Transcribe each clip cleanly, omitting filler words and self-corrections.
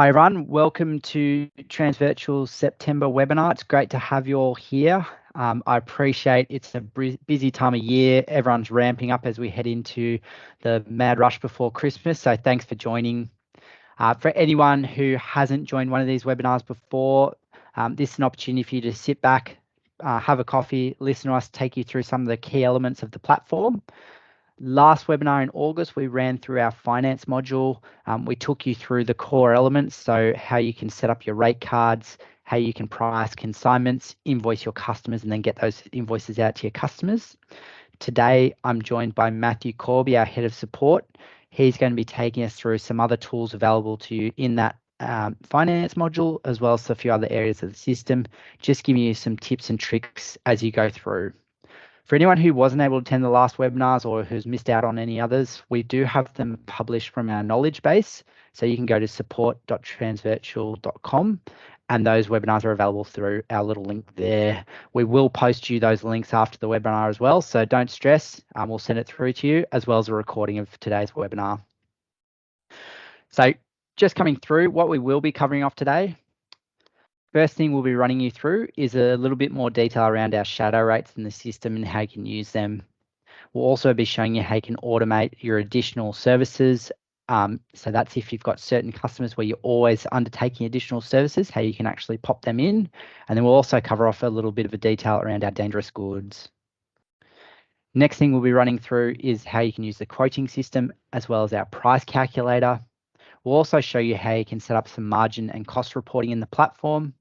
Hi everyone, welcome to Transvirtual September webinar. It's great to have you all here. I appreciate it's a busy time of year. Everyone's ramping up as we head into the mad rush before Christmas. So thanks for joining. For anyone who hasn't joined one of these webinars before, this is an opportunity for you to sit back, have a coffee, listen to us take you through some of the key elements of the platform. Last webinar in August, we ran through our finance module. We took you through the core elements, so how you can set up your rate cards, how you can price consignments, invoice your customers, and then get those invoices out to your customers. Today, I'm joined by Matthew Corby, our head of support. He's going to be taking us through some other tools available to you in that finance module, as well as a few other areas of the system, just giving you some tips and tricks as you go through. For anyone who wasn't able to attend the last webinars or who's missed out on any others, we do have them published from our knowledge base. So you can go to support.transvirtual.com and those webinars are available through our little link there. We will post you those links after the webinar as well, so don't stress. We'll send it through to you as well as a recording of today's webinar. So just coming through, what we will be covering off today. First thing we'll be running you through is a little bit more detail around our shadow rates in the system and how you can use them. We'll also be showing you how you can automate your additional services. So that's if you've got certain customers where you're always undertaking additional services, how you can actually pop them in. And then we'll also cover off a little bit of a detail around our dangerous goods. Next thing we'll be running through is how you can use the quoting system as well as our price calculator. We'll also show you how you can set up some margin and cost reporting in the platform.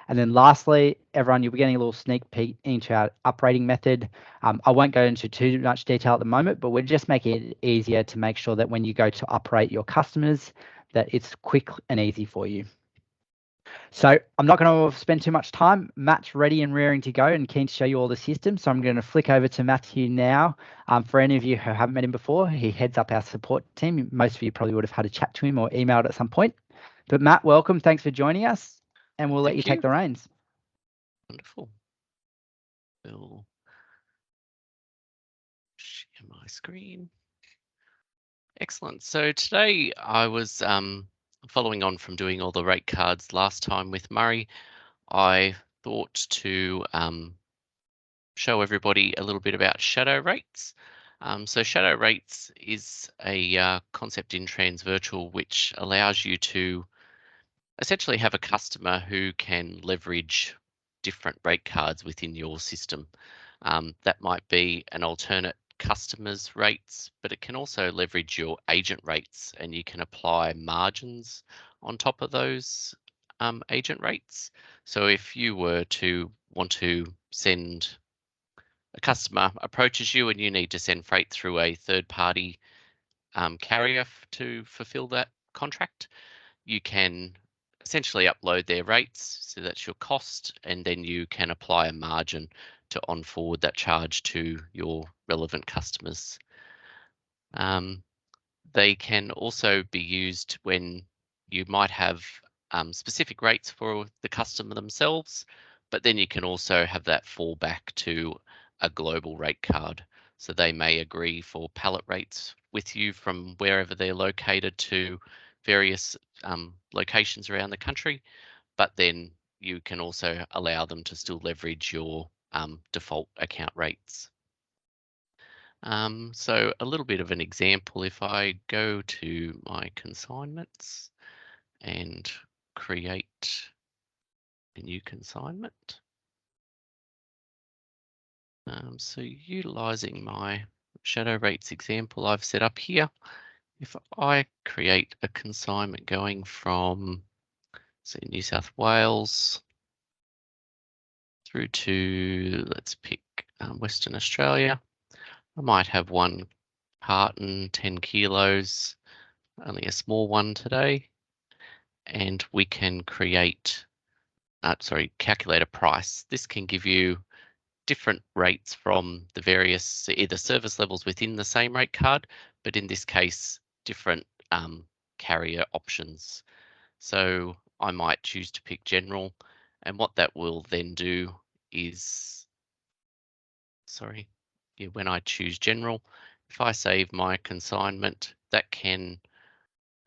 And then lastly, everyone, you'll be getting a little sneak peek into our uprating method. I won't go into too much detail at the moment, but we're just making it easier to make sure that when you go to uprate your customers, that it's quick and easy for you. So I'm not going to spend too much time. Matt's ready and raring to go and keen to show you all the systems. So I'm going to flick over to Matthew now. For any of you who haven't met him before, he heads up our support team. Most of you probably would have had a chat to him or emailed at some point. But Matt, welcome. Thanks for joining us. And we'll let you take the reins. Wonderful. We'll share my screen. Excellent. So today I was following on from doing all the rate cards last time with Murray. I thought to show everybody a little bit about shadow rates. So shadow rates is a concept in Transvirtual which allows you to essentially have a customer who can leverage different rate cards within your system. That might be an alternate customer's rates, but it can also leverage your agent rates and you can apply margins on top of those agent rates. So if you were to want to send a customer approaches you and you need to send freight through a third party carrier to fulfill that contract, you can essentially upload their rates, so that's your cost, and then you can apply a margin to on forward that charge to your relevant customers. They can also be used when you might have specific rates for the customer themselves, but then you can also have that fallback to a global rate card. So they may agree for pallet rates with you from wherever they're located to various locations around the country, but then you can also allow them to still leverage your default account rates. So a little bit of an example, if I go to my consignments and create a new consignment. So utilizing my shadow rates example I've set up here, if I create a consignment going from, say, New South Wales through to, let's pick Western Australia, I might have one carton, 10 kilos, only a small one today, and we can create, calculate a price. This can give you different rates from the various either service levels within the same rate card, but in this case, different carrier options. So I might choose to pick general, and what that will then do is, when I choose general, if I save my consignment, that can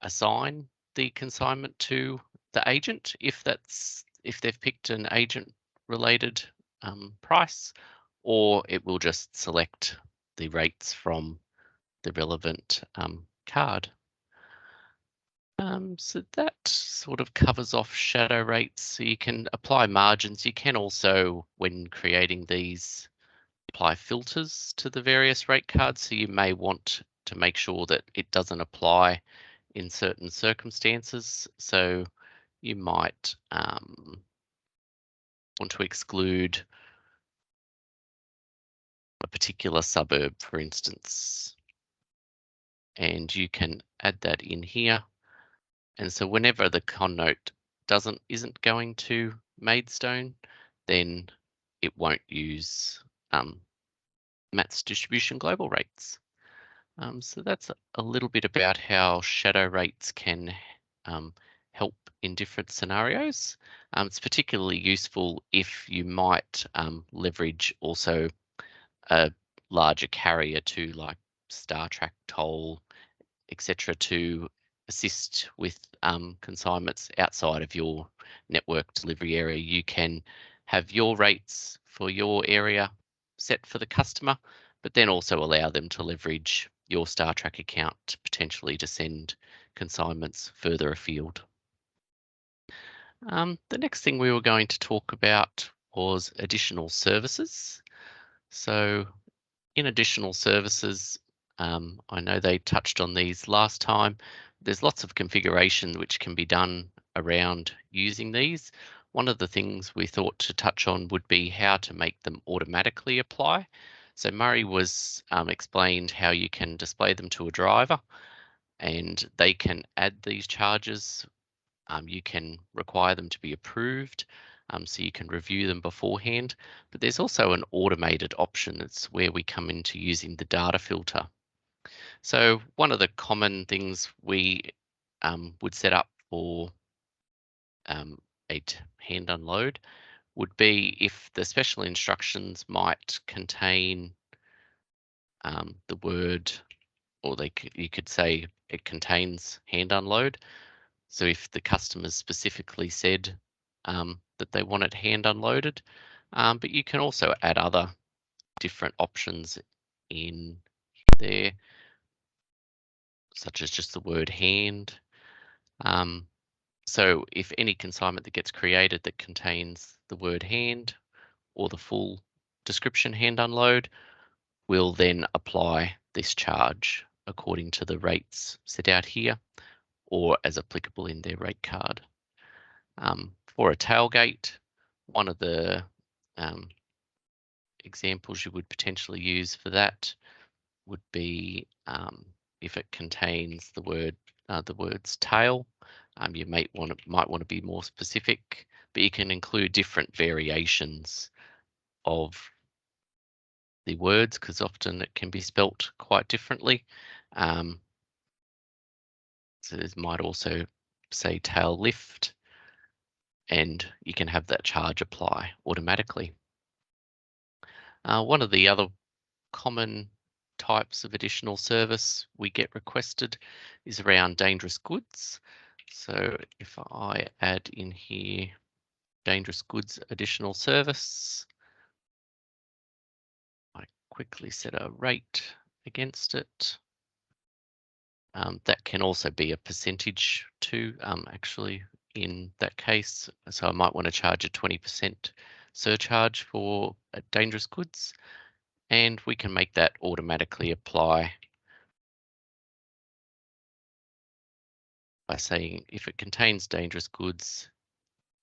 assign the consignment to the agent if they've picked an agent related price, or it will just select the rates from the relevant card. So that sort of covers off shadow rates. So you can apply margins. You can also, when creating these, apply filters to the various rate cards. So you may want to make sure that it doesn't apply in certain circumstances. So you might want to exclude a particular suburb, for instance, and you can add that in here. And so whenever the con note isn't going to Maidstone, then it won't use Matt's distribution global rates. So that's a little bit about how shadow rates can help in different scenarios. It's particularly useful if you might leverage also a larger carrier to like Star Trek, Toll, etc., to assist with consignments outside of your network delivery area. You can have your rates for your area set for the customer, but then also allow them to leverage your Star Trek account potentially to send consignments further afield. The next thing we were going to talk about was additional services. So in additional services, I know they touched on these last time. There's lots of configuration which can be done around using these. One of the things we thought to touch on would be how to make them automatically apply. So Murray was explained how you can display them to a driver and they can add these charges. You can require them to be approved, so you can review them beforehand. But there's also an automated option. It's where we come into using the data filter. So one of the common things we would set up for a hand unload would be if the special instructions might contain the word, or you could say it contains hand unload. So if the customers specifically said that they want it hand unloaded, but you can also add other different options in there, such as just the word hand. So if any consignment that gets created that contains the word hand or the full description hand unload, will then apply this charge according to the rates set out here or as applicable in their rate card. For a tailgate, one of the examples you would potentially use for that would be if it contains the words tail. You might want to be more specific, but you can include different variations of the words because often it can be spelt quite differently. So this might also say tail lift, and you can have that charge apply automatically. One of the other common types of additional service we get requested is around dangerous goods. So if I add in here dangerous goods additional service, I quickly set a rate against it. That can also be a percentage too, actually, in that case. So I might want to charge a 20% surcharge for dangerous goods, and we can make that automatically apply by saying if it contains dangerous goods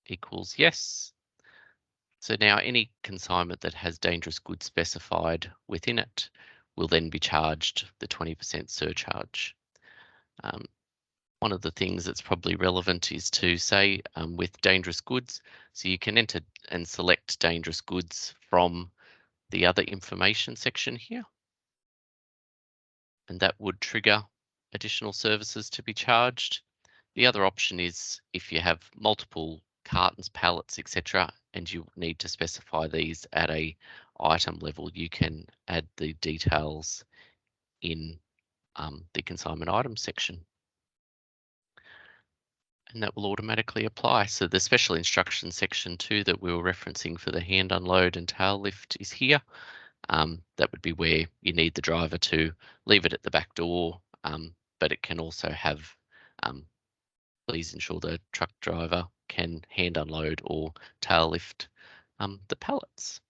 equals yes. So now any consignment that has dangerous goods specified within it will then be charged the 20% surcharge. One of the things that's probably relevant is to say with dangerous goods, so you can enter and select dangerous goods from the other information section here. And that would trigger additional services to be charged. The other option is if you have multiple cartons, pallets, etc., and you need to specify these at a item level, you can add the details in the consignment items section. and that will automatically apply. So the special instructions section 2 that we were referencing for the hand unload and tail lift is here. That would be where you need the driver to leave it at the back door, but it can also have, please ensure the truck driver can hand unload or tail lift the pallets.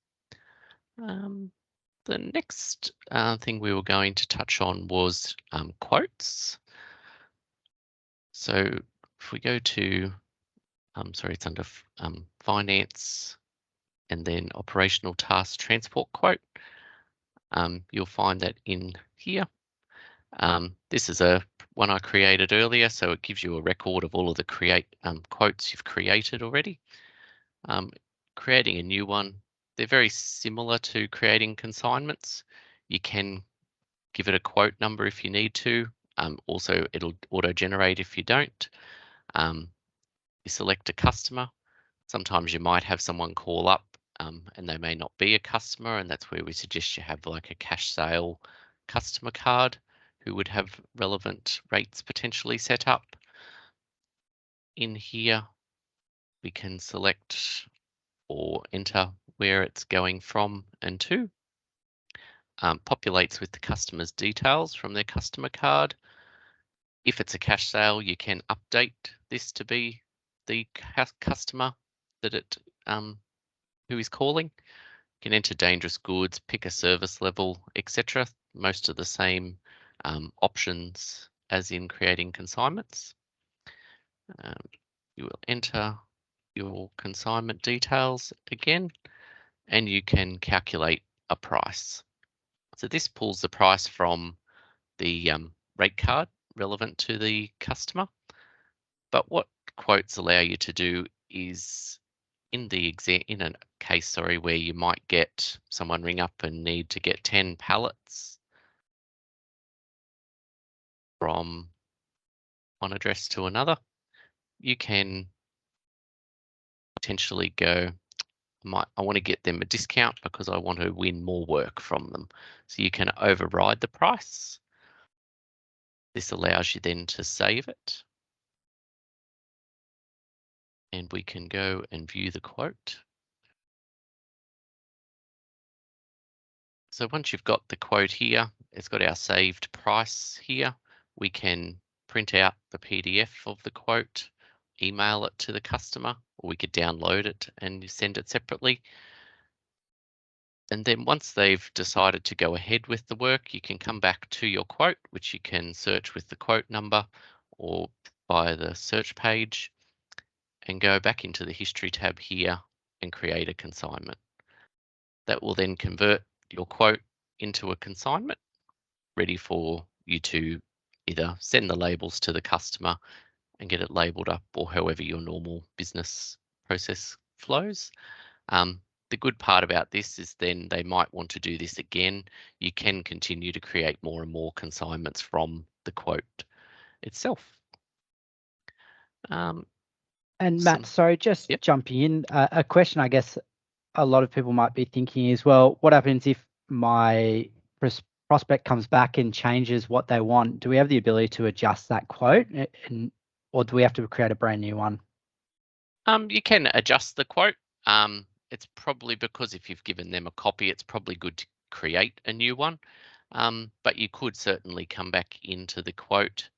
The next thing we were going to touch on was quotes. So if we go to, sorry, it's under finance and then operational task transport quote, you'll find that in here. This is a one I created earlier, so it gives you a record of all of the quotes you've created already. Creating a new one, they're very similar to creating consignments. You can give it a quote number if you need to. Also, it'll auto-generate if you don't. You select a customer. Sometimes you might have someone call up and they may not be a customer, and that's where we suggest you have like a cash sale customer card who would have relevant rates potentially set up. In here, we can select or enter where it's going from and to. Populates with the customer's details from their customer card. If it's a cash sale, you can update this to be the customer that who is calling. You can enter dangerous goods, pick a service level, etc. Most of the same options as in creating consignments. You will enter your consignment details again, and you can calculate a price. So this pulls the price from the rate card relevant to the customer. But what quotes allow you to do is in a case, where you might get someone ring up and need to get 10 pallets from one address to another, you can potentially go, I want to get them a discount because I want to win more work from them. So you can override the price. This allows you then to save it. And we can go and view the quote. So once you've got the quote here, it's got our saved price here. We can print out the PDF of the quote, email it to the customer, or we could download it and send it separately. And then once they've decided to go ahead with the work, you can come back to your quote, which you can search with the quote number or by the search page, and go back into the history tab here and create a consignment. That will then convert your quote into a consignment ready for you to either send the labels to the customer and get it labeled up, or however your normal business process flows. The good part about this is then they might want to do this again. You can continue to create more and more consignments from the quote itself. And Matt, sorry, just jumping in, a question I guess a lot of people might be thinking is, well, what happens if my prospect comes back and changes what they want? Do we have the ability to adjust that quote, or do we have to create a brand new one? You can adjust the quote. It's probably because if you've given them a copy, it's probably good to create a new one. But you could certainly come back into the quote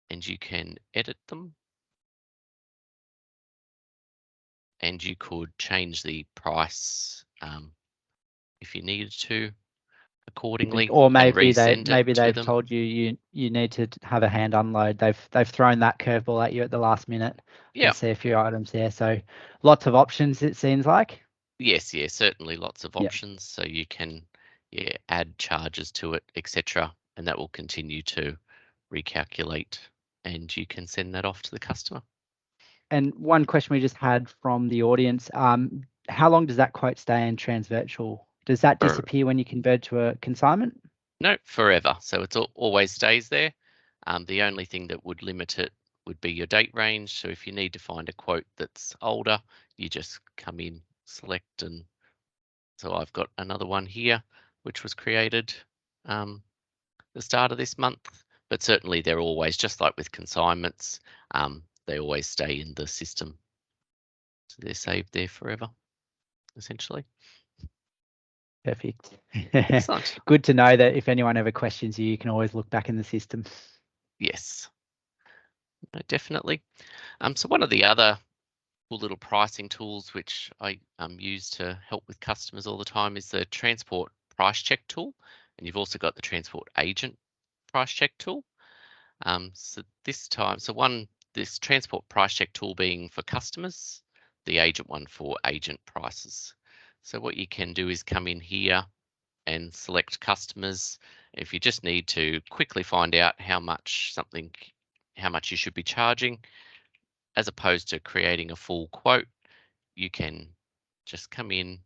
and you can edit them. And you could change the price if you needed to accordingly, or maybe they've told you need to have a hand unload. They've thrown that curveball at you at the last minute. Yeah, I see a few items there, so lots of options it seems like. Yes, certainly lots of options. So you can add charges to it, etc., and that will continue to recalculate, and you can send that off to the customer. And one question we just had from the audience, how long does that quote stay in Transvirtual? Does that disappear when you convert to a consignment? No, forever. So it always stays there. The only thing that would limit it would be your date range. So if you need to find a quote that's older, you just come in, select, and so I've got another one here, which was created the start of this month. but certainly they're always, just like with consignments, they always stay in the system. So they're saved there forever, essentially. Perfect. Excellent. Good to know that if anyone ever questions you, you can always look back in the system. Yes, no, definitely. So one of the other cool little pricing tools which I use to help with customers all the time is the transport price check tool. And you've also got the transport agent price check tool. So this transport price check tool being for customers, the agent one for agent prices. So what you can do is come in here and select customers. If you just need to quickly find out how much you should be charging, as opposed to creating a full quote, you can just come in,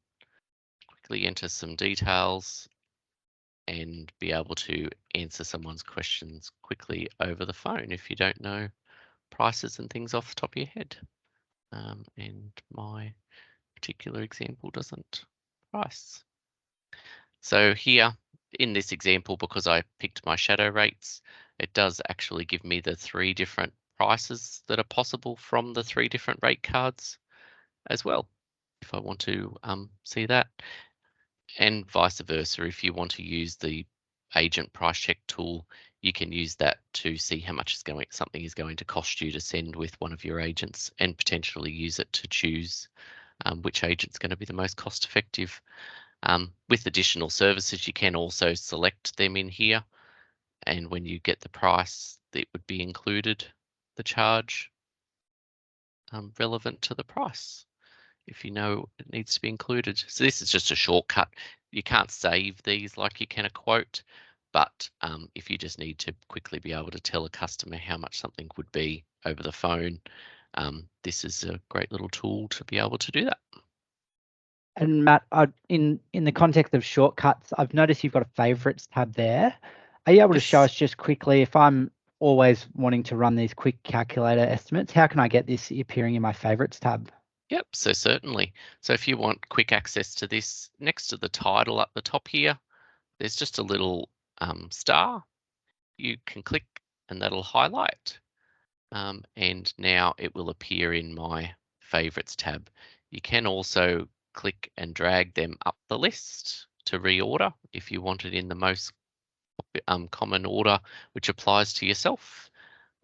quickly enter some details, and be able to answer someone's questions quickly over the phone if you don't know prices and things off the top of your head. And my particular example doesn't price. So here in this example, because I picked my shadow rates, it does actually give me the 3 different prices that are possible from the 3 different rate cards as well, if I want to see that. And vice versa, if you want to use the agent price check tool, you can use that to see how much something is going to cost you to send with one of your agents, and potentially use it to choose which agent's going to be the most cost effective. With additional services, you can also select them in here, and when you get the price, it would be included the charge relevant to the price, if you know it needs to be included. So this is just a shortcut. You can't save these like you can a quote, but if you just need to quickly be able to tell a customer how much something would be over the phone, this is a great little tool to be able to do that. And Matt, in the context of shortcuts, I've noticed you've got a favorites tab there. Are you able to show Yes. us just quickly, if I'm always wanting to run these quick calculator estimates, how can I get this appearing in my favorites tab? Yep, so certainly. So if you want quick access to this, next to the title up the top here, there's just a little star. You can click and that'll highlight. And now it will appear in my favorites tab. You can also click and drag them up the list to reorder if you want it in the most common order which applies to yourself.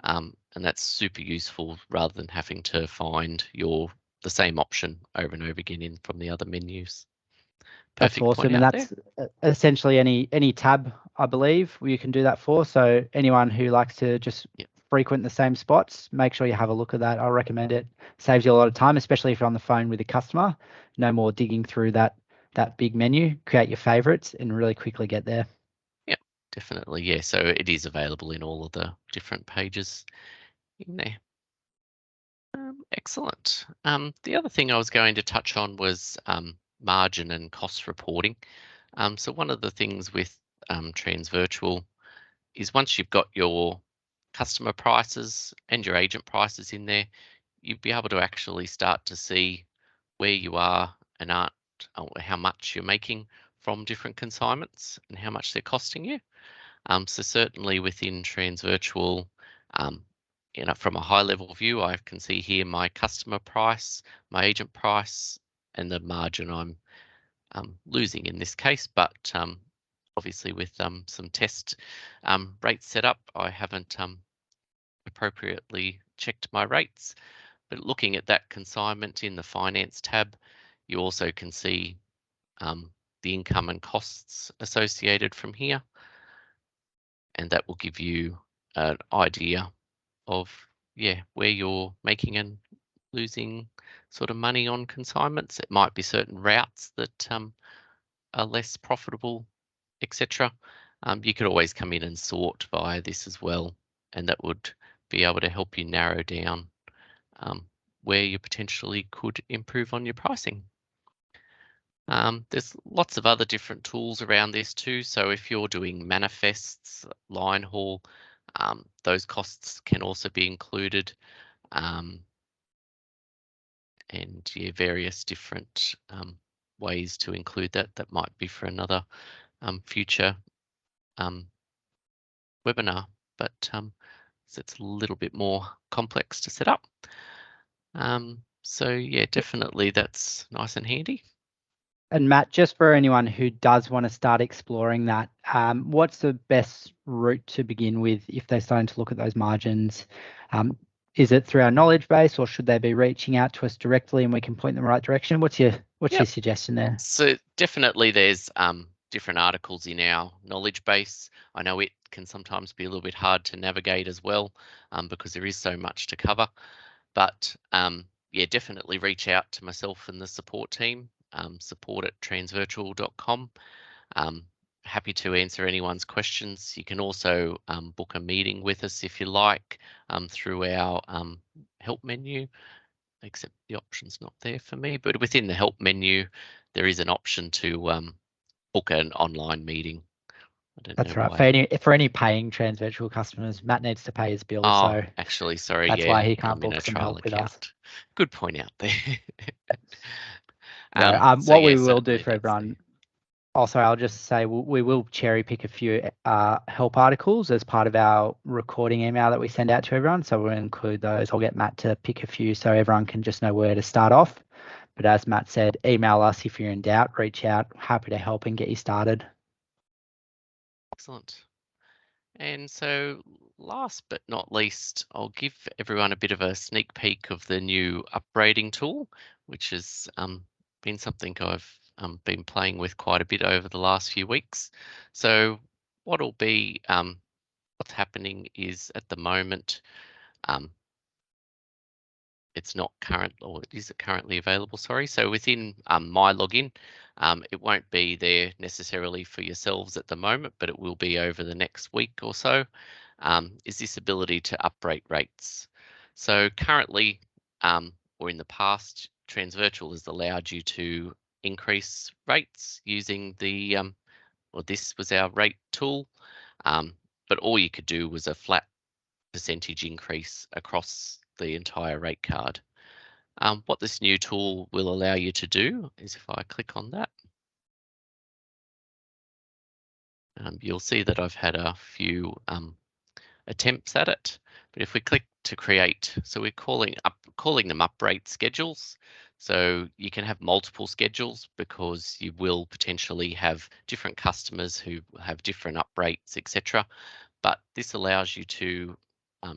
And that's super useful rather than having to find the same option over and over again from the other menus. That's Perfect point awesome, and out there. that's essentially any tab, I believe, you can do that for. So anyone who likes to just Yep. frequent the same spots, make sure you have a look at that. I recommend it. Saves you a lot of time, especially if you're on the phone with a customer. No more digging through that big menu. Create your favorites and really quickly get there. Yep, definitely. Yeah, so it is available in all of the different pages in there. Excellent. The other thing I was going to touch on was margin and cost reporting. So one of the things with Transvirtual is, once you've got your customer prices and your agent prices in there, you'll be able to actually start to see where you are and aren't, or how much you're making from different consignments and how much they're costing you. So certainly within Transvirtual, from a high level view, I can see here my customer price, my agent price, and the margin I'm losing in this case. But obviously with some test rates set up, I haven't appropriately checked my rates. But looking at that consignment in the finance tab, you also can see the income and costs associated from here. And that will give you an idea of, where you're making and losing sort of money on consignments. It might be certain routes that are less profitable, etc. You could always come in and sort via this as well, and that would be able to help you narrow down where you potentially could improve on your pricing. There's lots of other different tools around this too. So if you're doing manifests, line haul, those costs can also be included. And various different ways to include that. That might be for another future webinar. but so it's a little bit more complex to set up. So yeah, definitely that's nice and handy. And Matt, just for anyone who does want to start exploring that, what's the best route to begin with if they're starting to look at those margins? Is it through our knowledge base, or should they be reaching out to us directly and we can point them in the right direction? What's your Yep. suggestion there? So definitely there's different articles in our knowledge base. I know it can sometimes be a little bit hard to navigate as well, because there is so much to cover. But yeah, definitely reach out to myself and the support team, support@transvirtual.com. Happy to answer anyone's questions. You can also book a meeting with us if you like, through our help menu, except the option's not there for me. But within the help menu, there is an option to book an online meeting. I don't That's know right. why. For any paying Transvirtual customers, Matt needs to pay his bill, Oh, so actually, sorry, that's yeah, why he can't I'm in book a some trial help with us. account. Good point out there. So What yeah, we will do certainly for that's there. everyone, also, I'll just say we will cherry pick a few help articles as part of our recording email that we send out to everyone. So we'll include those. I'll get Matt to pick a few so everyone can just know where to start off. But as Matt said, email us if you're in doubt, reach out. Happy to help and get you started. Excellent. And so last but not least, I'll give everyone a bit of a sneak peek of the new upgrading tool, which has been something I've been playing with quite a bit over the last few weeks. So what'll be what's happening is at the moment, it's not current, or is it currently available? Sorry. So within my login, it won't be there necessarily for yourselves at the moment, but it will be over the next week or so. Is this ability to upgrade rates? So currently, or in the past, Transvirtual has allowed you to increase rates using the, well, this was our rate tool, but all you could do was a flat percentage increase across the entire rate card. What this new tool will allow you to do is if I click on that, you'll see that I've had a few attempts at it. But if we click to create, so we're calling them up rate schedules. So you can have multiple schedules because you will potentially have different customers who have different up rates, etc. But this allows you to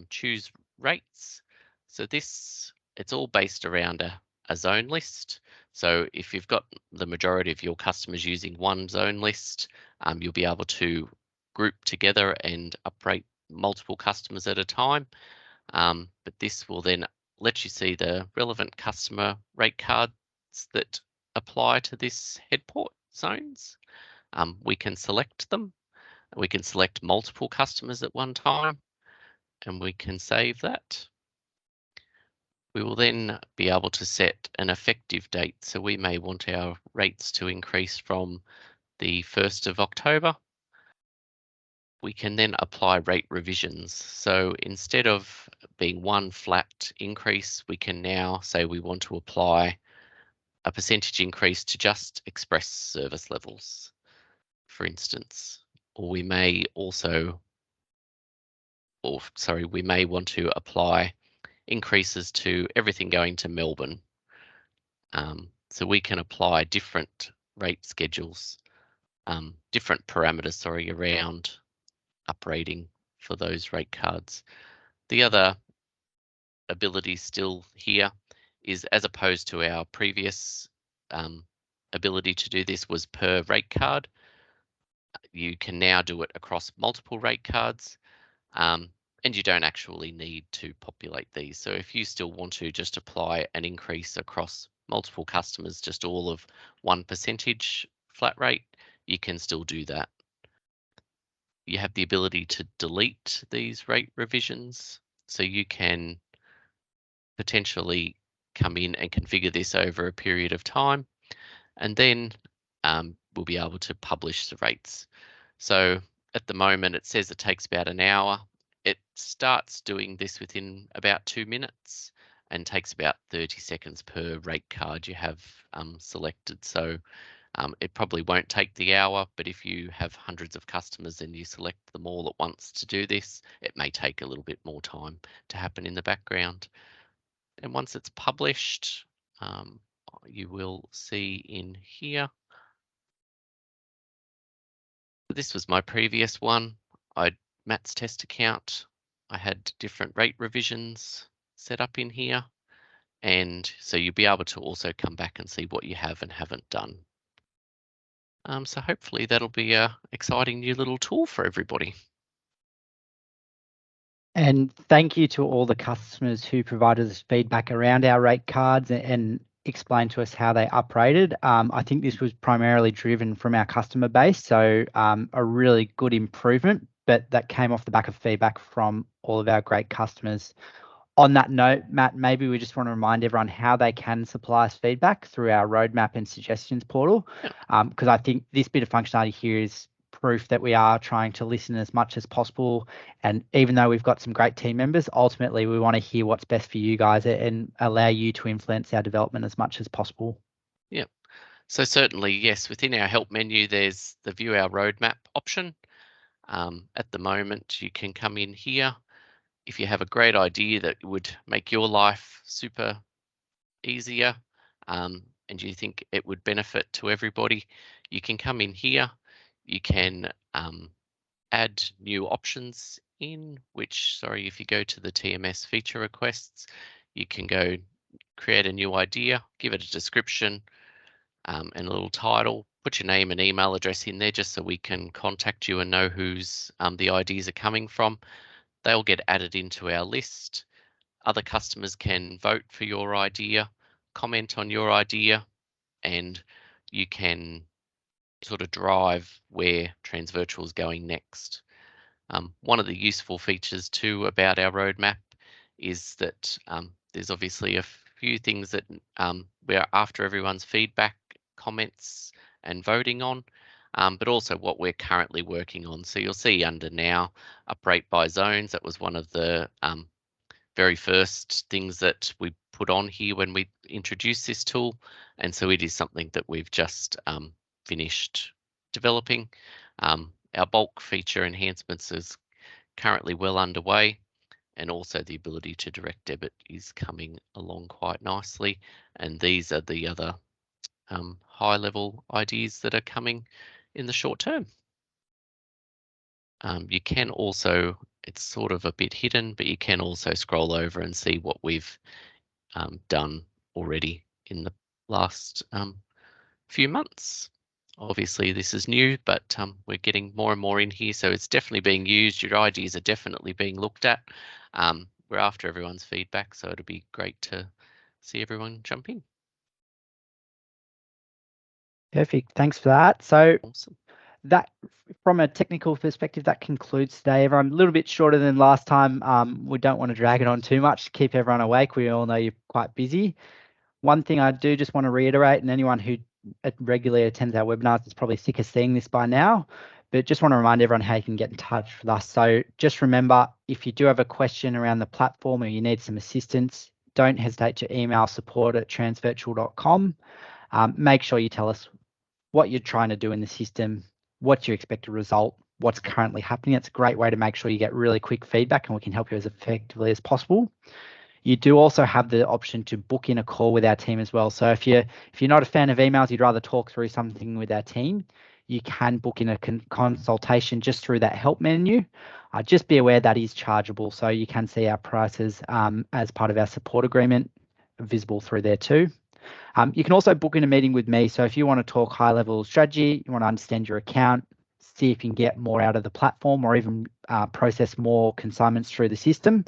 choose rates. So it's all based around a zone list. So if you've got the majority of your customers using one zone list, you'll be able to group together and uprate multiple customers at a time. But this will then let you see the relevant customer rate cards that apply to this head port zones. We can select them. We can select multiple customers at one time, and we can save that. We will then be able to set an effective date. So we may want our rates to increase from the 1st of October. We can then apply rate revisions. So instead of being one flat increase, we can now say we want to apply a percentage increase to just express service levels, for instance. Or we may also, or sorry, we may want to apply increases to everything going to Melbourne. So we can apply different rate schedules, different parameters, sorry, around uprating for those rate cards. The other ability still here is, as opposed to our previous ability to do this was per rate card, you can now do it across multiple rate cards. And you don't actually need to populate these. So if you still want to just apply an increase across multiple customers, just all of 1% flat rate, you can still do that. You have the ability to delete these rate revisions. So you can potentially come in and configure this over a period of time, and then we'll be able to publish the rates. So at the moment, it says it takes about an hour. It starts doing this within about 2 minutes and takes about 30 seconds per rate card you have selected. So It probably won't take the hour, but if you have hundreds of customers and you select them all at once to do this, it may take a little bit more time to happen in the background. And once it's published, you will see in here. This was my previous one. Matt's test account. I had different rate revisions set up in here. And so you'll be able to also come back and see what you have and haven't done. So hopefully that'll be a exciting new little tool for everybody. And thank you to all the customers who provided us feedback around our rate cards and explained to us how they uprated. I think this was primarily driven from our customer base, so a really good improvement, but that came off the back of feedback from all of our great customers. On that note, Matt, maybe we just want to remind everyone how they can supply us feedback through our roadmap and suggestions portal, because I think this bit of functionality here is proof that we are trying to listen as much as possible. And even though we've got some great team members, ultimately we want to hear what's best for you guys and allow you to influence our development as much as possible. Yeah. So certainly, yes, within our help menu, there's the view our roadmap option. At the moment, you can come in here. If you have a great idea that would make your life super easier, and you think it would benefit to everybody, you can come in here. You can add new options in, which, sorry, if you go to the TMS feature requests, you can go create a new idea, give it a description and a little title, put your name and email address in there just so we can contact you and know whose the ideas are coming from. They'll get added into our list. Other customers can vote for your idea, comment on your idea, and you can sort of drive where Transvirtual is going next. One of the useful features too about our roadmap is that there's obviously a few things that we're after everyone's feedback, comments and voting on, but also what we're currently working on. So you'll see under now, uprate by zones, that was one of the very first things that we put on here when we introduced this tool. And so it is something that we've just finished developing. Our bulk feature enhancements is currently well underway, and also the ability to direct debit is coming along quite nicely. And these are the other high level ideas that are coming in the short term. You can also, it's sort of a bit hidden, but you can also scroll over and see what we've done already in the last few months. Obviously this is new, but we're getting more and more in here, so it's definitely being used. Your ideas are definitely being looked at. We're after everyone's feedback, so it'll be great to see everyone jump in. Perfect, thanks for that. So Awesome. that, from a technical perspective, that concludes today. Everyone, a little bit shorter than last time. We don't want to drag it on too much to keep everyone awake. We all know you're quite busy. One thing I do just want to reiterate, and anyone who regularly attends our webinars is probably sick of seeing this by now, but just want to remind everyone how you can get in touch with us. So just remember, if you do have a question around the platform or you need some assistance, don't hesitate to email support@transvirtual.com. Make sure you tell us what you're trying to do in the system, what's your expected result, what's currently happening. It's a great way to make sure you get really quick feedback and we can help you as effectively as possible. You do also have the option to book in a call with our team as well. So if you're not a fan of emails, you'd rather talk through something with our team, you can book in a consultation just through that help menu. Just be aware that is chargeable, so you can see our prices as part of our support agreement visible through there too. You can also book in a meeting with me. So if you want to talk high level strategy, you want to understand your account, see if you can get more out of the platform or even process more consignments through the system,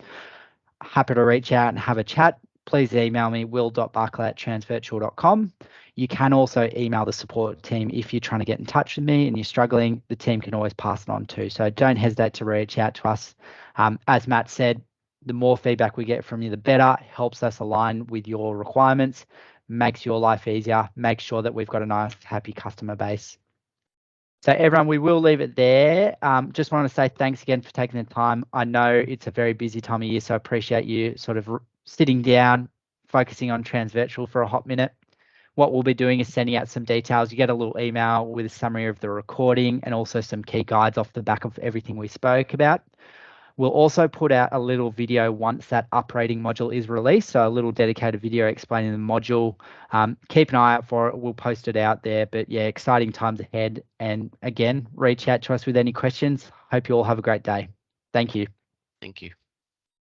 happy to reach out and have a chat. Please email me, will.barclay@transvirtual.com. You can also email the support team if you're trying to get in touch with me and you're struggling. The team can always pass it on too. So don't hesitate to reach out to us. As Matt said, the more feedback we get from you, the better. It helps us align with your requirements, makes your life easier, make sure that we've got a nice, happy customer base. So everyone, we will leave it there. Just want to say thanks again for taking the time. I know it's a very busy time of year, so I appreciate you sort of sitting down, focusing on Transvirtual for a hot minute. what we'll be doing is sending out some details. You get a little email with a summary of the recording and also some key guides off the back of everything we spoke about. We'll also put out a little video once that uprating module is released, so a little dedicated video explaining the module. Keep an eye out for it. We'll post it out there. But yeah, exciting times ahead. And again, reach out to us with any questions. Hope you all have a great day. Thank you. Thank you.